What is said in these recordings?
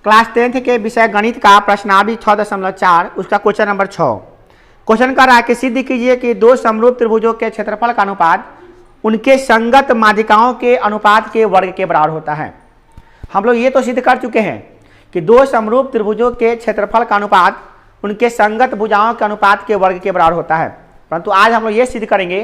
Class 10th के विषय गणित का प्रश्नावली 6.4 उसका क्वेश्चन नंबर 6। क्वेश्चन कर रहा है कि सिद्ध कीजिए कि दो समरूप त्रिभुजों के क्षेत्रफल का अनुपात उनके संगत माध्यिकाओं के अनुपात के वर्ग के बराबर होता है। हम लोग ये तो सिद्ध कर चुके हैं कि दो समरूप त्रिभुजों के क्षेत्रफल का अनुपात उनके संगत भुजाओं के अनुपात के वर्ग के बराबर होता है, परंतु आज हम लोग ये सिद्ध करेंगे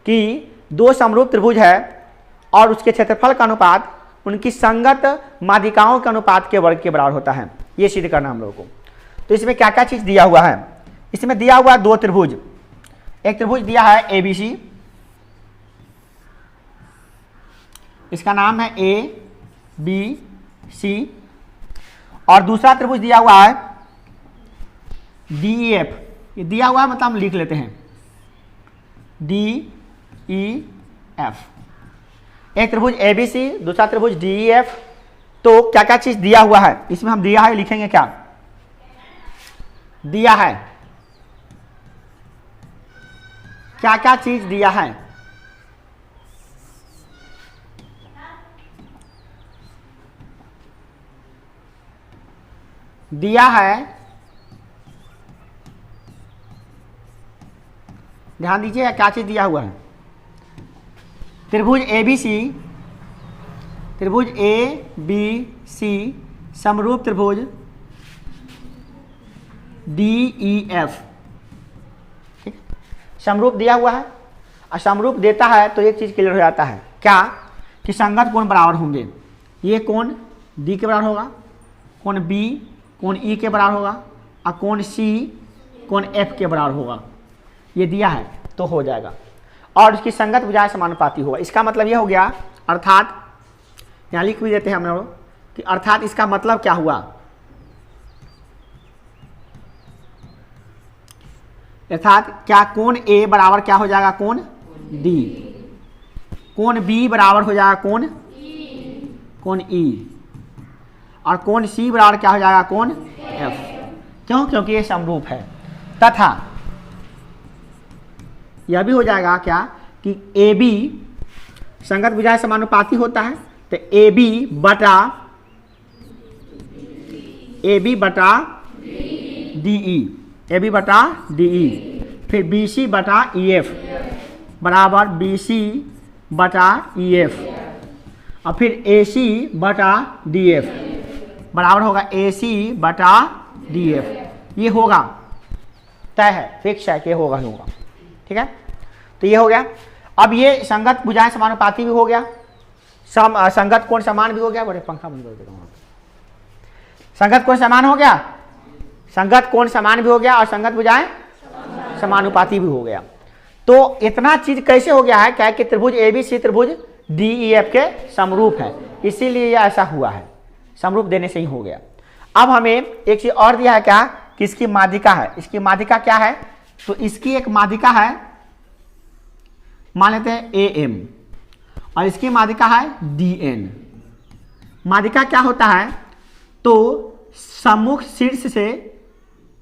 कि दो समरूप त्रिभुज है और उसके क्षेत्रफल का अनुपात उनकी संगत माध्यिकाओं के अनुपात के वर्ग के बराबर होता है। ये सिद्ध करना हम लोगों को। तो इसमें क्या क्या चीज दिया हुआ है? इसमें दिया हुआ दो त्रिभुज, एक त्रिभुज दिया है ABC, इसका नाम है ABC, और दूसरा त्रिभुज दिया हुआ है DEF। ये दिया हुआ है मतलब हम लिख लेते हैं DEF। एक त्रिभुज ABC, दूसरा त्रिभुज DEF। तो क्या क्या चीज दिया हुआ है इसमें हम दिया है लिखेंगे, क्या दिया है, क्या क्या चीज दिया है? दिया है, ध्यान दीजिए क्या चीज दिया हुआ है। त्रिभुज ABC, त्रिभुज ABC समरूप त्रिभुज DEF। ठीक, समरूप दिया हुआ है और समरूप देता है तो एक चीज क्लियर हो जाता है, क्या कि संगत कोण बराबर होंगे। ये कोण D के बराबर होगा, कोण B कोण E के बराबर होगा और कोण C कोण F के बराबर होगा। ये दिया है तो हो जाएगा, और उसकी संगत भुजाएं समानुपाती होगा। इसका मतलब यह हो गया, अर्थात यहाँ लिख भी देते हैं हम लोग कि अर्थात इसका मतलब क्या हुआ, अर्थात क्या कोण A बराबर क्या हो जाएगा, कोण D, कोण B बराबर हो जाएगा कोण E, और कोण C बराबर क्या हो जाएगा, कोण F। क्यों? क्योंकि ये समरूप है। तथा यह भी हो जाएगा क्या कि AB संगत भुजाएं समानुपाती होता है, तो AB बटा DE, फिर BC बटा EF बराबर BC बटा EF, और फिर AC बटा DF बराबर होगा AC बटा DF। ये होगा, तय है, फिक्स है कि होगा। ठीक है, तो ये हो गया। अब ये संगत भुजाएं समानुपाती भी हो गया, संगत कोण समान भी हो गया। बड़े पंखा बंद कर देता हूं। संगत कोण समान हो गया, संगत कोण समान भी हो गया और संगत भुजाएं समानुपाती भी हो गया। तो इतना चीज कैसे हो गया है, क्या कि त्रिभुज ABC त्रिभुज DEF के समरूप है, इसीलिए ऐसा हुआ है, समरूप देने से ही हो गया। अब हमें एक चीज और दिया है, क्या कि इसकी माध्यिका है। इसकी माध्यिका क्या है, तो इसकी एक माध्यिका है, मान लेते हैं AM, और इसकी माध्यिका है DN। माध्यिका क्या होता है, तो सम्मुख शीर्ष से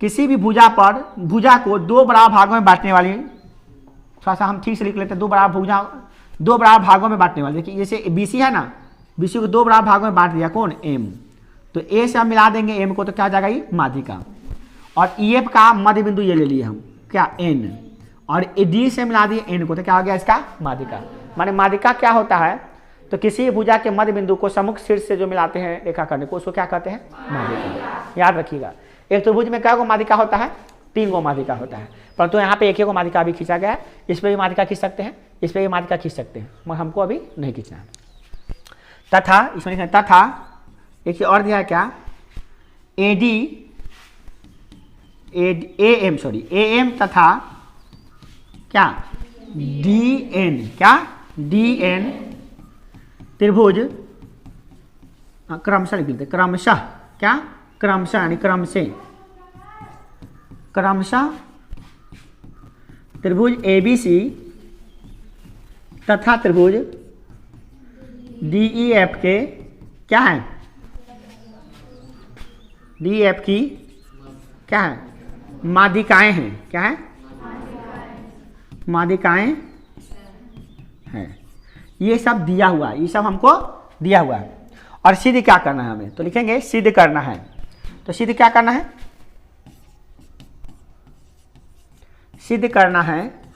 किसी भी भुजा पर भुजा को दो बराबर भागों में बांटने वाली, थोड़ा सा हम ठीक से लिख लेते हैं, दो बराबर भागों में बांटने वाली। देखिए जैसे BC है ना, BC को दो बराबर भागों में बांट दिया, कौन M, तो A से हम मिला देंगे M को, तो क्या हो जाएगा ये माध्यिका। और EF का मध्य बिंदु ये ले लिए हम, क्या N, और D से मिला दिए N को, तो क्या हो गया इसका माध्यिका। माने माध्यिका क्या होता है, तो किसी भुजा के मध्य बिंदु को सम्मुख शीर्ष से जो मिलाते हैं रेखा खंड को, उसको क्या कहते हैं, माध्यिका। याद रखिएगा, एक त्रिभुज में क्या गो माध्यिका होता है, 3 गो माध्यिका होता है, परंतु यहाँ पे एक ही गो माध्यिका अभी खींचा गया है। इस पर भी माध्यिका खींच सकते हैं, इस पर भी माध्यिका खींच सकते हैं, मगर हमको अभी नहीं खींचना है। तथा इसमें लिखना, तथा एक चीज और दिया है, क्या AM तथा क्या DN त्रिभुज क्रमशः लिख लेते, क्रमशः क्या, क्रमशः यानी क्रमशः त्रिभुज ABC तथा त्रिभुज DEF के क्या है, DEF की क्या है, माध्यिकाएं हैं। क्या है, माध्यिकाएं हैं। ये सब दिया हुआ है, ये सब हमको दिया हुआ है। और सिद्ध क्या करना है हमें, तो लिखेंगे सिद्ध करना है। तो सिद्ध क्या करना है, सिद्ध करना है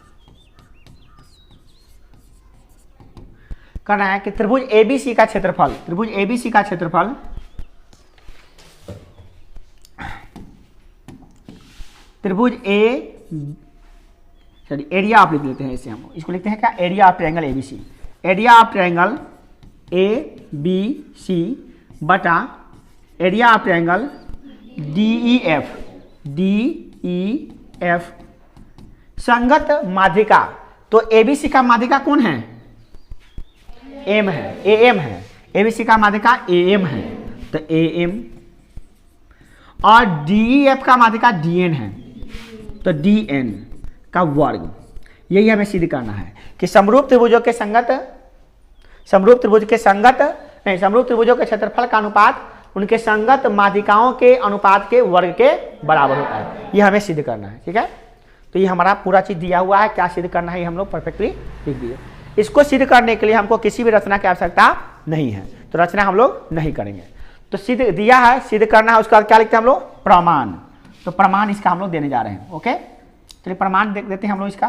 कि त्रिभुज ABC का क्षेत्रफल, त्रिभुज ABC का क्षेत्रफल त्रिभुज एरिया ऑफ लिख लेते हैं, इसे हम इसको लिखते हैं क्या, area of triangle ABC। Area of triangle ABC बटा एरिया ऑफ ट्रायंगल DEF संगत माध्यिका। तो ABC का माध्यिका कौन है, AM है, AM है। ABC का माध्यिका AM है, तो AM, और DEF का माध्यिका DN है, तो DN का वर्ग। यही हमें सिद्ध करना है कि समरूप त्रिभुजों के क्षेत्रफल का अनुपात उनके संगत माध्यिकाओं के अनुपात के वर्ग के बराबर होता है। ये हमें सिद्ध करना है, ठीक है। तो ये हमारा पूरा चीज दिया हुआ है, क्या सिद्ध करना है ये हम लोग परफेक्टली लिख दिए। इसको सिद्ध करने के लिए हमको किसी भी रचना की आवश्यकता नहीं है, तो रचना हम लोग नहीं करेंगे। तो सिद्ध दिया है, सिद्ध करना है, उसके बाद क्या लिखते हैं हम लोग, प्रमाण। तो प्रमाण इसका हम लोग देने जा रहे हैं। ओके, चलिए प्रमाण देते हैं हम लोग इसका।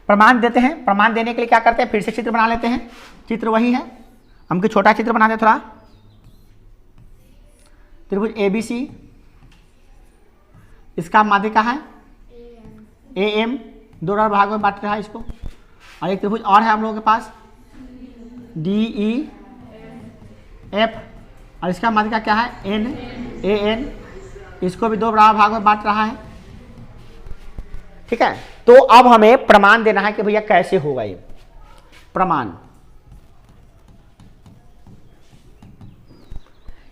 प्रमाण देते हैं, प्रमाण देने के लिए क्या करते हैं, फिर से चित्र बना लेते हैं। चित्र वही है, हमको छोटा चित्र बना दे थोड़ा। त्रिभुज ABC, इसका माध्यिका है AM, दो भाग में बांट रहा है इसको। और एक त्रिभुज और है हम लोगों के पास DEF, और इसका माध्यिका क्या है NAN, इसको भी दो बराबर भाग में बांट रहा है, ठीक है। तो अब हमें प्रमाण देना है कि भैया कैसे होगा ये प्रमाण।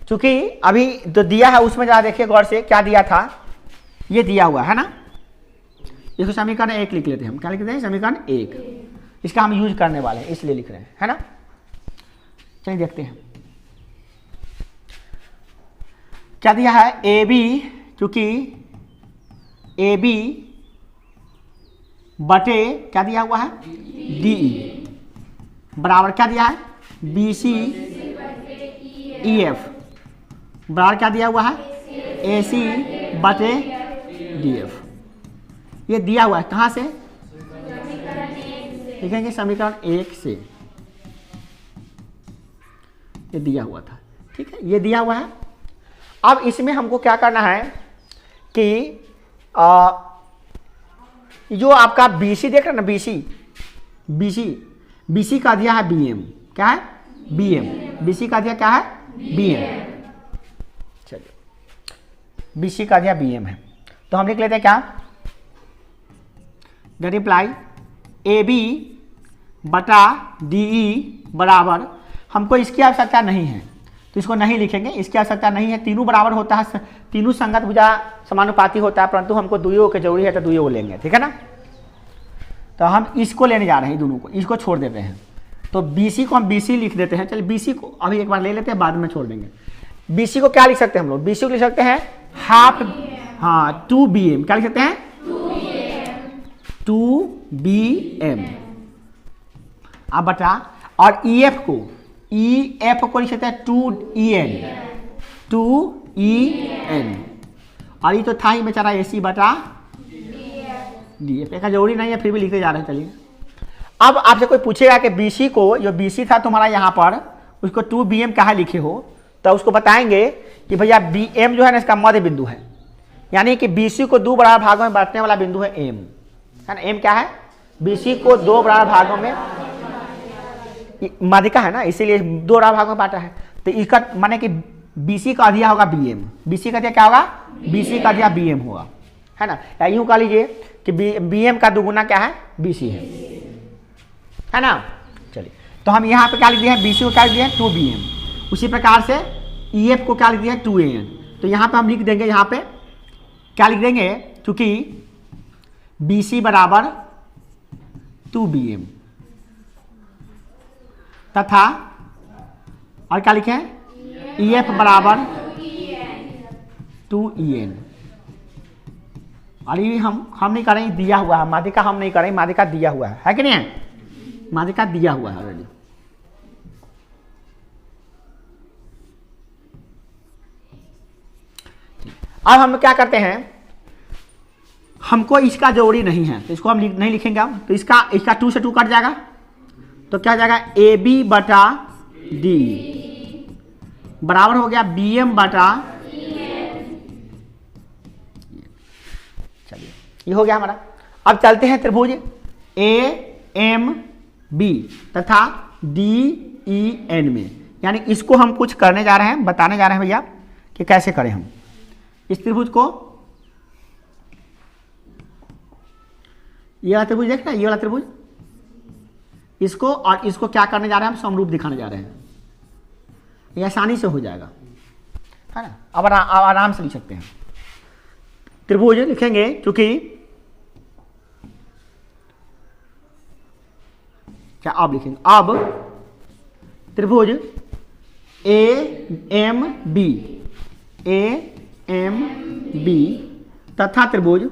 क्योंकि अभी जो दिया है उसमें जरा देखिए गौर से, क्या दिया था, ये दिया हुआ है ना, इसको समीकरण 1 लिख लेते हैं हम। क्या लिखते हैं, समीकरण 1। इसका हम यूज करने वाले हैं इसलिए लिख रहे हैं, है ना। चलिए देखते हैं क्या दिया है। AB, क्योंकि AB बटे क्या दिया हुआ है DE बराबर क्या दिया है BC EF बराबर क्या दिया हुआ है AC बटे DF। ये दिया हुआ है कहाँ से, लिखेंगे समीकरण 1 से। ये दिया हुआ था, ठीक है, ये दिया हुआ है। अब इसमें हमको क्या करना है कि जो आपका BC देख रहे हैं ना, BC का दिया है BM, क्या है BM, BC का दिया क्या है BM। चलिए BC का दिया BM है, तो हम लिख लेते हैं क्या, दैट इम्प्लाई AB बटा DE बराबर, हमको इसकी आवश्यकता नहीं है तो इसको नहीं लिखेंगे, इसकी आवश्यकता नहीं है। तीनों बराबर होता है, तीनों संगत भुजा समानुपाती होता है, परंतु हमको दुइयों की जरूरी है तो दुइयों को लेंगे, ठीक है ना। तो हम इसको लेने जा रहे हैं, दोनों को, इसको छोड़ देते हैं। तो BC को हम BC लिख देते हैं। चलिए BC को अभी एक बार ले लेते हैं, बाद में छोड़ देंगे। BC को क्या लिख सकते हैं हम लोग, BC को लिख सकते हैं हाफ, हाँ 2BM, क्या लिख सकते हैं 2BM। अब बटा, और EF को लिख सकते हैं 2EN, और ये तो था ही बेचारा AC बटा DF, का जरूरी नहीं है फिर भी लिखते जा रहे हैं। चलिए अब आपसे कोई पूछेगा कि BC को, जो BC था तुम्हारा यहाँ पर, उसको 2BM कहाँ लिखे हो, तो उसको बताएंगे कि भैया BM जो है ना इसका मध्य बिंदु है, यानी कि BC को 2 बराबर भागों में बांटने वाला बिंदु है M, है ना। M क्या है, BC को 2 बराबर भागों में, माध्यिका है ना, इसीलिए 2 बराबर भागों में बांटा है। तो इसका माने कि BC का दिया होगा BM, BC का दिया क्या होगा, BC का दिया BM होगा, है ना। या यूं कह लीजिए कि BM का दुगुना क्या है BC है ना। चलिए तो हम यहाँ पे क्या लिख दिए हैं, BC को क्या लिख दिया है 2BM, उसी प्रकार से EF को क्या लिख दिया है 2AN। तो यहाँ पे हम लिख देंगे, यहाँ पे क्या लिख देंगे, क्योंकि BC बराबर 2BM तथा और क्या लिखे हैं EF बराबर 2EN। और ये हम नहीं करेंगे, दिया हुआ है माध्यिका, हम नहीं करेंगे, माध्यिका दिया हुआ है कि नहीं है, माध्यिका दिया हुआ है ऑलरेडी। अब हम क्या करते हैं, हमको इसका जोड़ी नहीं है तो इसको हम नहीं लिखेंगे अब, तो इसका 2 से 2 कट जाएगा, तो क्या हो जाएगा ए बी बटा डी बराबर हो गया बी एम बटा, चलिए ये हो गया हमारा। अब चलते हैं त्रिभुज ए एम बी तथा डी ई एन में, यानी इसको हम कुछ करने जा रहे हैं, बताने जा रहे हैं भैया कि कैसे करें हम इस त्रिभुज को। ये वाला त्रिभुज देख रहे हैं, ये वाला त्रिभुज, इसको और इसको क्या करने जा रहे हैं हम, समरूप दिखाने जा रहे हैं। ये आसानी से हो जाएगा, है ना। अब आराम से लिख सकते हैं। त्रिभुज लिखेंगे, क्योंकि क्या अब लिखेंगे, अब त्रिभुज ए एम बी तथा त्रिभुज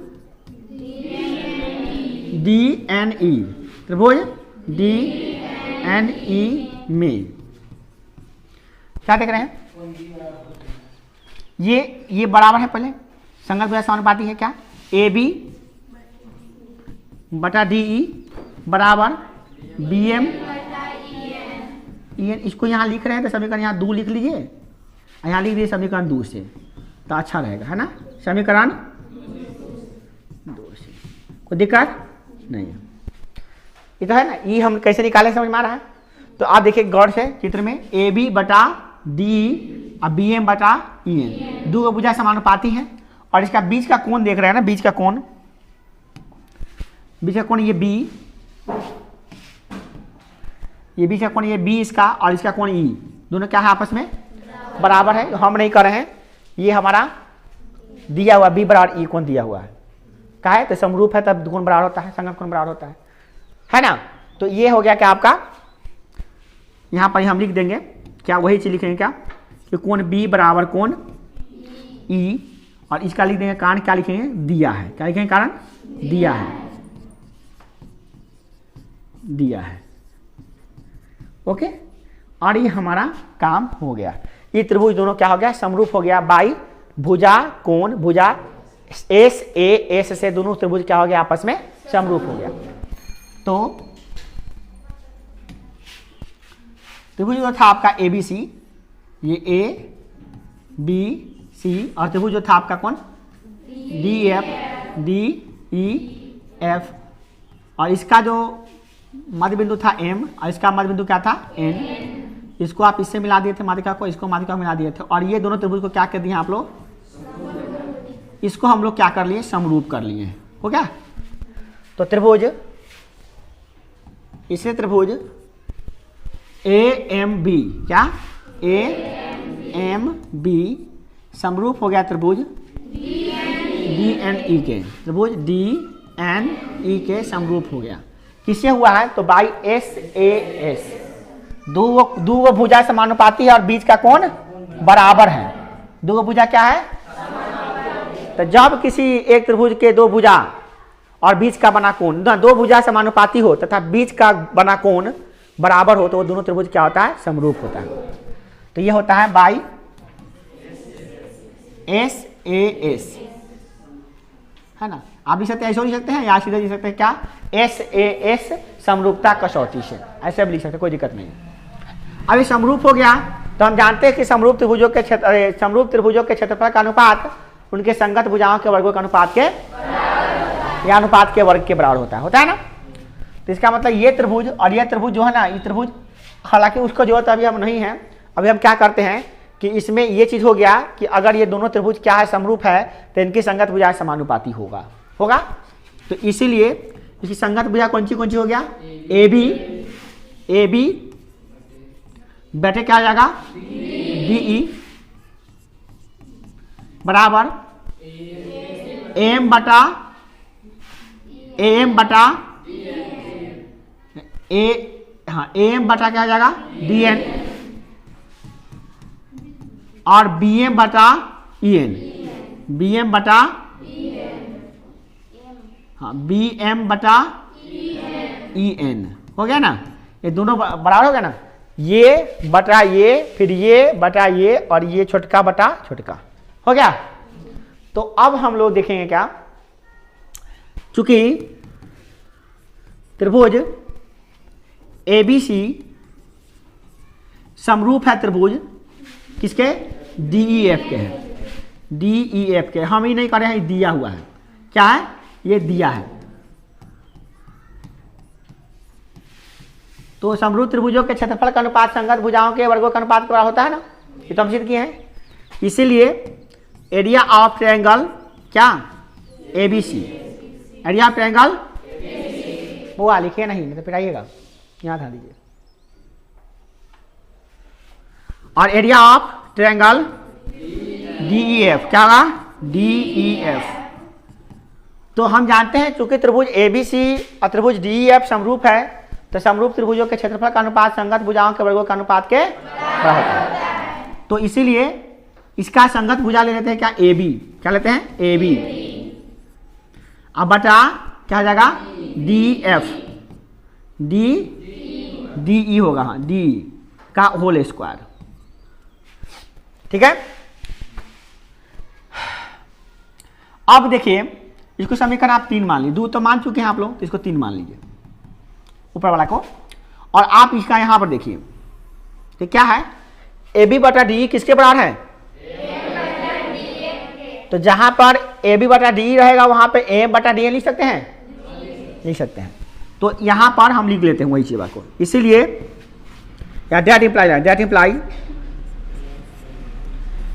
डी एन ई, त्रिभुज डी एन ई में क्या देख रहे हैं, ये बराबर है, पहले संगत भुजा समानुपाती है क्या, ए बी बटा डी ई बराबर बी एम ई एन। इसको यहाँ लिख रहे हैं तो समीकरण यहाँ 2 लिख लीजिए, यहाँ लिख दीजिए समीकरण 2 से, तो अच्छा रहेगा, है ना। समीकरण 2 से कोई दिक्कत नहीं है, ये तो है ना। ये हम कैसे निकाले समझ में आ रहा है। तो आप देखिए गौर से चित्र में, ए बी बटा डी और बी एम बटा ई एन, 2 भुजा समानुपाती है, और इसका बीच का कोण देख रहे हैं ना, बीच का कोण ये बी, ये बीच का कोण ये बी इसका, और इसका कोण ई, दोनों क्या है आपस में बराबर है। हम नहीं कर रहे हैं, ये हमारा दिया हुआ बी बराबर ई कोण दिया हुआ है, क्या है, तो समरूप है तब कोण बराबर होता है, संगत कोण बराबर होता है ना। तो ये हो गया क्या आपका, यहाँ पर हम लिख देंगे क्या, वही चीज लिखेंगे क्या कि कोण बी बराबर कोण ई, और इसका लिख देंगे कारण क्या लिखेंगे, दिया है, क्या लिखेंगे कारण, दिया है, ओके। और ये हमारा काम हो गया, ये त्रिभुज दोनों क्या हो गया, समरूप हो गया बाई भुजा कोण, भुजा एस ए एस से दोनों त्रिभुज क्या हो गया, आपस में समरूप हो गया। तो त्रिभुज जो था आपका ए बी सी, ये ए बी सी, और त्रिभुज जो था आपका कौन, D F D E F, और इसका जो मध्य बिंदु था एम, और इसका मध्य बिंदु क्या था एन। इसको आप इससे मिला दिए थे माध्यिका को, इसको माध्यिका को मिला दिए थे, और ये दोनों त्रिभुज को क्या कर दिए आप लोग, इसको हम लोग क्या कर लिए, समरूप कर लिए, हो गया। तो त्रिभुज, इसे त्रिभुज ए एम बी, क्या ए एम बी समरूप हो गया त्रिभुज डी एन ई के, त्रिभुज डी एन ई के समरूप हो गया। किससे हुआ है, तो बाई एस ए एस, दो भुजा समानुपाती है और बीच का कोण बराबर है, दो भुजा क्या है, तो जब किसी एक त्रिभुज के 2 भुजा और बीच का बना कोण, 2 भुजा समानुपाती हो तथा बीच का बना कोण बराबर हो, तो वो दोनों त्रिभुज क्या होता है, समरूप होता है। तो ये होता है बाई एस ए एस, है ना। आप लिख सकते हैं, ऐसे लिख सकते हैं, या सीधे लिख सकते हैं क्या, एस ए एस समरूपता कसौटी से, ऐसे भी लिख सकते हैं, कोई दिक्कत नहीं। अब ये समरूप हो गया, तो हम जानते हैं कि समरूप त्रिभुजों के क्षेत्रफल का अनुपात उनके संगत भुजाओं के वर्गों के अनुपात के या अनुपात के वर्ग के बराबर होता है ना। तो इसका मतलब ये त्रिभुज और ये त्रिभुज जो है ना, ये त्रिभुज, हालांकि उसको जरूरत अभी हम नहीं है, अभी हम क्या करते हैं कि इसमें ये चीज हो गया कि अगर ये दोनों त्रिभुज क्या है, समरूप है, तो इनकी संगत भुजा समानुपाती होगा। तो इसीलिए इसकी संगत भुजा कौन सी हो गया, ए बी बेटे क्या आ जाएगा, डी ई बराबर एम बटा एम बटा क्या आ जाएगा, डी एन, और बी एम बटा ई एन, बी एम बटा ई एन, हो गया ना। ये दोनों बराबर हो गया ना, ये बटा ये, फिर ये बटा ये, और ये छोटका बटा छोटका, हो गया। तो अब हम लोग देखेंगे क्या, चूंकि त्रिभुज ABC समरूप है त्रिभुज किसके, DEF के है, DEF के। हम ही नहीं कर रहे हैं, दिया हुआ है, क्या है ये दिया है। तो समरूप त्रिभुजों के क्षेत्रफल का अनुपात संगत भुजाओं के वर्गों का अनुपात के बराबर होता है ना, ये तो हम सिद्ध किए हैं। इसीलिए एरिया ऑफ ट्रायंगल क्या, ABC, एरिया ऑफ ट्रायंगल वो लिखिए नहीं, तो फिर आइएगा यहाँ था दीजिए। और एरिया ऑफ ट्रायंगल DEF क्या होगा, DEF। तो हम जानते हैं चूंकि त्रिभुज ABC और त्रिभुज DEF समरूप है, तो समरूप त्रिभुजों के क्षेत्रफल का अनुपात संगत भुजाओं के वर्गों का अनुपात के बराबर होता है। तो इसीलिए इसका संगत भुजा ले लेते हैं क्या, AB, क्या लेते हैं AB, अब बटा क्या हो जाएगा DF, DE होगा, हाँ D का होल स्क्वायर, ठीक है। अब देखिए इसको समीकरण आप 3 मान लीजिए, 2 तो मान चुके हैं आप लोग, तो इसको 3 मान लीजिए ऊपर वाला को। और आप इसका यहां पर देखिए तो क्या है, AB बटा DE किसके बराबर है, तो जहां पर AB बटा DE रहेगा वहां पे AM बटा DN लिख सकते हैं, लिख सकते हैं। तो यहां पर हम लिख लेते हैं वही चीज को, इसीलिए that imply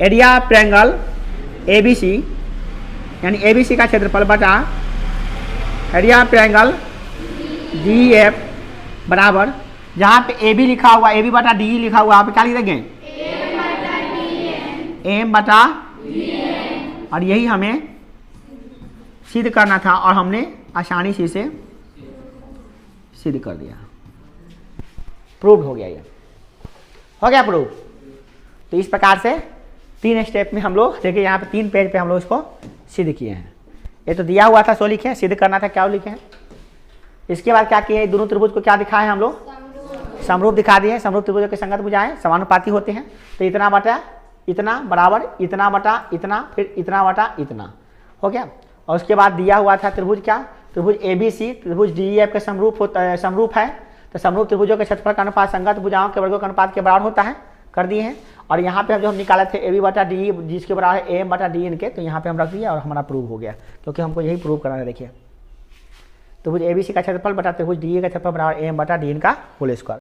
area of triangle ABC यानी ABC का क्षेत्रफल बटा एरिया ऑफ ट्रायंगल DEF बराबर, जहां पे AB लिखा हुआ, AB बटा DE लिखा हुआ, आप क्या लिख देंगे, AM बटा, और यही हमें सिद्ध करना था और हमने आसानी से इसे सिद्ध कर दिया, प्रूव हो गया, ये हो गया प्रूव। तो इस प्रकार से 3 स्टेप में हम लोग देखिए, यहाँ पे 3 पेज पे हम लोग इसको सिद्ध किए हैं। ये तो दिया हुआ था सो लिखे, सिद्ध करना था क्या लिखे हैं। इसके बाद क्या किए, दोनों त्रिभुज को क्या दिखाए हैं हम लोग, समरूप दिखा दिए। समरूप त्रिभुजों के संगत भुजाएं समानुपाती होते हैं, तो इतना बटा इतना बराबर इतना बटा इतना, फिर इतना बटा इतना, हो गया। और उसके बाद दिया हुआ था त्रिभुज क्या, त्रिभुज ABC त्रिभुज DEF के समरूप है, तो समरूप त्रिभुजों के क्षेत्रफल का अनुपात संगत भुजाओं के वर्गों के अनुपात के बराबर होता है, कर दिए हैं। और यहाँ पे जो हम निकाले थे AB बटा DE जिसके बराबर है AM बटा DN के, तो यहाँ पे हम रख दिया और हमारा प्रूव हो गया, क्योंकि हमको यही प्रूव करना है। देखिए त्रिभुज ABC का क्षेत्रफल बटा त्रिभुज DE का क्षेत्रफल बराबर AM बटा DN का होल स्क्वायर।